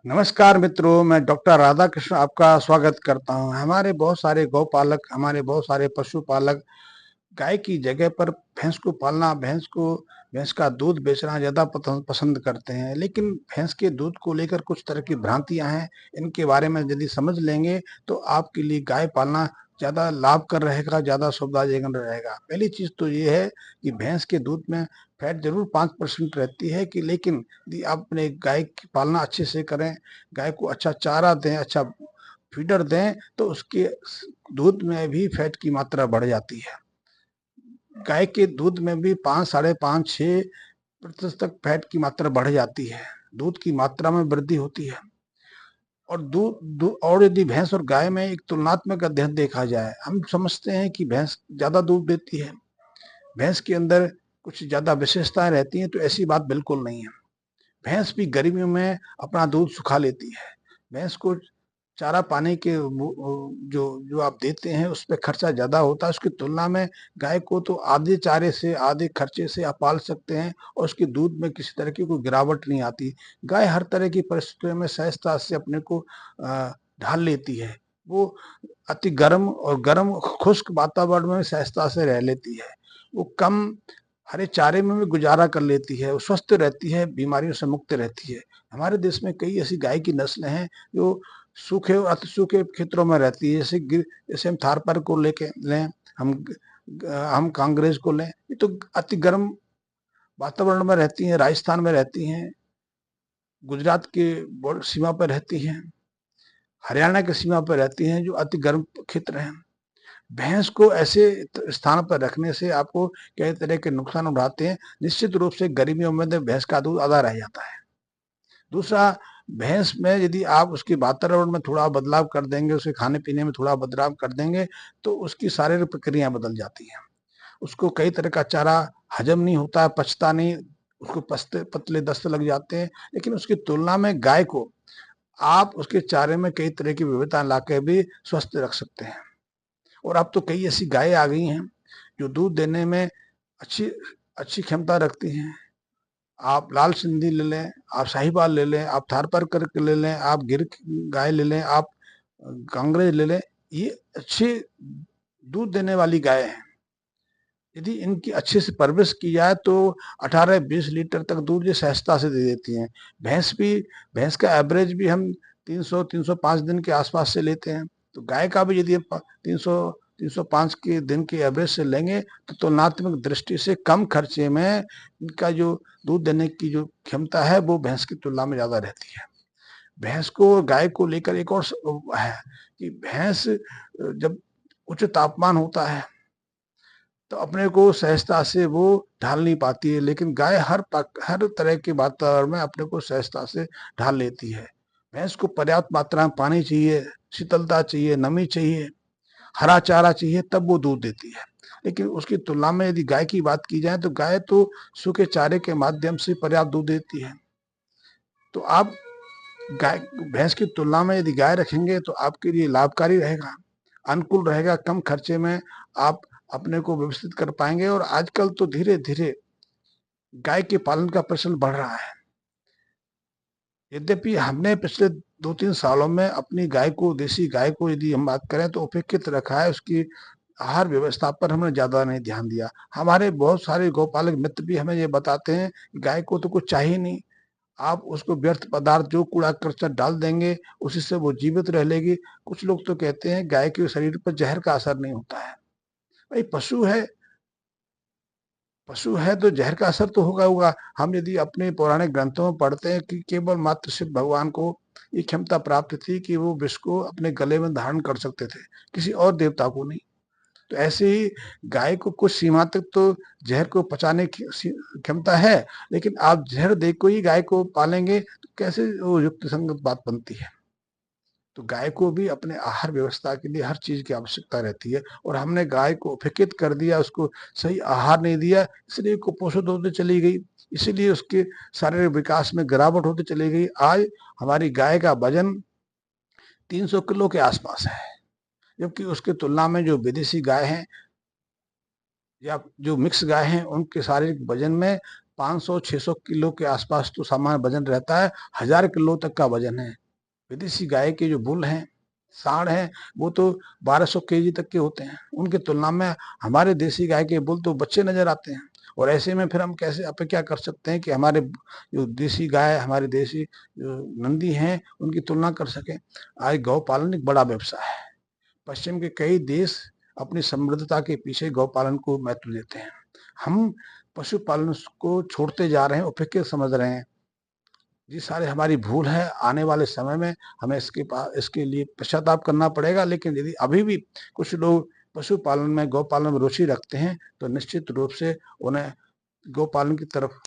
नमस्कार मित्रों, मैं डॉक्टर राधाकृष्ण आपका स्वागत करता हूं। हमारे बहुत सारे गौपालक, हमारे बहुत सारे पशुपालक गाय की जगह पर भैंस को पालना, भैंस का दूध बेचना ज़्यादा पसंद करते हैं। लेकिन भैंस के दूध को लेकर कुछ तरह की भ्रांतियां हैं। इनके बारे में यदि समझ लेंगे तो आपके लिए गाय पालना ज़्यादा लाभकर रहेगा, ज़्यादा सुविधाजनक रहेगा। पहली चीज़ तो ये है कि भैंस के दूध में फैट जरूर 5% रहती है, कि लेकिन यदि आप अपने गाय की पालना अच्छे से करें, गाय को अच्छा चारा दें, अच्छा फीडर दें, तो उसके दूध में भी फैट की मात्रा बढ़ जाती है। गाय के दूध में भी 5, साढ़े 5, 6% तक फैट की मात्रा बढ़ जाती है। दूध की मात्रा में वृद्धि होती है। और और यदि भैंस और गाय में एक तुलनात्मक अध्ययन देखा जाए, हम समझते हैं कि भैंस ज्यादा दूध देती है, भैंस के अंदर कुछ ज्यादा विशेषताएं रहती हैं, तो ऐसी बात बिल्कुल नहीं है। भैंस भी गर्मियों में अपना दूध सुखा लेती है। भैंस को चारा पानी के जो जो आप देते हैं उस पर खर्चा ज्यादा होता है, उसकी तुलना में गाय को तो आधे चारे से, आधे खर्चे से आप पाल सकते हैं, और उसके दूध में किसी तरह की कोई गिरावट नहीं आती। गाय हर तरह की परिस्थितियों में सहजता से अपने को ढाल लेती है। वो अति गर्म और गर्म खुश्क वातावरण में सहजता से रह लेती है। वो कम हरे चारे में भी गुजारा कर लेती है, वो स्वस्थ रहती है, बीमारियों से मुक्त रहती है। हमारे देश में कई ऐसी गाय की नस्लें हैं जो सूखे और अति सूखे क्षेत्रों में रहती है। जैसे हम थारपार को लेके लें, हम हम कांग्रेस को लें, ये तो अति गर्म वातावरण में रहती हैं, राजस्थान में रहती हैं, गुजरात के सीमा पर रहती हैं, हरियाणा की सीमा पर रहती हैं, जो अति गर्म क्षेत्र हैं। भैंस को ऐसे स्थान पर रखने से आपको कई तरह के नुकसान उठाते हैं। निश्चित रूप से गर्मियों में तो भैंस का दूध आधा रह जाता है। दूसरा, भैंस में यदि आप उसके वातावरण में थोड़ा बदलाव कर देंगे, उसके खाने पीने में थोड़ा बदलाव कर देंगे, तो उसकी शारीरिक प्रक्रिया बदल जाती हैं। उसको कई तरह का चारा हजम नहीं होता, पचता नहीं, उसको पतले दस्त लग जाते हैं। लेकिन उसकी तुलना में गाय को आप उसके चारे में कई तरह की विविधता ला के भी स्वस्थ रख सकते हैं। और अब तो कई ऐसी गायें आ गई हैं जो दूध देने में अच्छी अच्छी क्षमता रखती हैं। आप लाल सिंधी ले लें, आप साहिवाल ले लें, आप थारपार करके ले लें, आप गिर गाय ले लें, आप कांग्रेज ले लें, ये अच्छे दूध देने वाली गाय हैं। यदि इनकी अच्छे से परवरिश की जाए तो 18-20 लीटर तक दूध ये सहजता से दे देती हैं। भैंस का एवरेज भी हम 300-305 दिन के आसपास से लेते हैं। तो गाय का भी यदि 300-305 के दिन के एवरेज से लेंगे तो तुलनात्मक दृष्टि से कम खर्चे में इनका जो दूध देने की जो क्षमता है वो भैंस की तुलना में ज्यादा रहती है। भैंस को, गाय को लेकर एक और है कि भैंस जब उच्च तापमान होता है तो अपने को सहजता से वो ढाल नहीं पाती है, लेकिन गाय हर तरह के वातावरण में अपने को सहजता से ढाल लेती है। भैंस को पर्याप्त मात्रा में पानी चाहिए, शीतलता चाहिए, नमी चाहिए, हरा चारा चाहिए, तब वो दूध देती है। लेकिन उसकी तुलना में यदि गाय की बात की जाए तो गाय तो सूखे चारे के माध्यम से पर्याप्त दूध देती है। तो आप गाय भैंस की तुलना में यदि गाय रखेंगे तो आपके लिए लाभकारी रहेगा, अनुकूल रहेगा, कम खर्चे में आप अपने को व्यवस्थित कर पाएंगे। और आजकल तो धीरे धीरे गाय के पालन का प्रचलन बढ़ रहा है। यद्यपि हमने पिछले 2-3 सालों में अपनी गाय को, देसी गाय को यदि हम बात करें, तो उपेक्षित रखा है। उसकी आहार व्यवस्था पर हमने ज्यादा नहीं ध्यान दिया। हमारे बहुत सारे गौपालक मित्र भी हमें ये बताते हैं गाय को तो कुछ चाहिए नहीं, आप उसको व्यर्थ पदार्थ जो कूड़ा करकट डाल देंगे उसी से वो जीवित रह लेगी। कुछ लोग तो कहते हैं गाय के शरीर पर जहर का असर नहीं होता है। भाई पशु है तो जहर का असर तो होगा। हम यदि अपने पौराणिक ग्रंथों में पढ़ते हैं कि केवल मात्र शिव भगवान को ये क्षमता प्राप्त थी कि वो विष को अपने गले में धारण कर सकते थे, किसी और देवता को नहीं। तो ऐसे ही गाय को कुछ सीमा तक तो जहर को पचाने की क्षमता है, लेकिन आप जहर दे को ही गाय को पालेंगे तो कैसे वो युक्त संगत बात बनती है। तो गाय को भी अपने आहार व्यवस्था के लिए हर चीज की आवश्यकता रहती है, और हमने गाय को उपेक्षित कर दिया, उसको सही आहार नहीं दिया, इसलिए कुपोषित होते चली गई, इसीलिए उसके शारीरिक विकास में गिरावट होती चली गई। आज हमारी गाय का वजन 300 किलो के आसपास है, जबकि उसकी तुलना में जो विदेशी गाय हैं या जो मिक्स गाय हैं उनके शारीरिक वजन में 500-600 किलो के आसपास तो सामान्य वजन रहता है, 1000 किलो तक का वजन है। विदेशी गाय के जो बुल हैं, सांड हैं, वो तो 1200 केजी तक के होते हैं। उनकी तुलना में हमारे देसी गाय के बुल तो बच्चे नजर आते हैं। और ऐसे में फिर हम कैसे अपेक्षा कर सकते हैं कि हमारे जो देसी गाय, हमारे देसी जो नंदी हैं, उनकी तुलना कर सकें। आज गौ पालन एक बड़ा व्यवसाय है। पश्चिम के कई देश अपनी समृद्धता के पीछे गौपालन को महत्व देते हैं। हम पशुपालन को छोड़ते जा रहे हैं, उपेक्षित समझ रहे हैं। ये सारे हमारी भूल है। आने वाले समय में हमें इसके लिए पश्चाताप करना पड़ेगा। लेकिन यदि अभी भी कुछ लोग पशुपालन में, गौपालन में रुचि रखते हैं, तो निश्चित रूप से उन्हें गौपालन की तरफ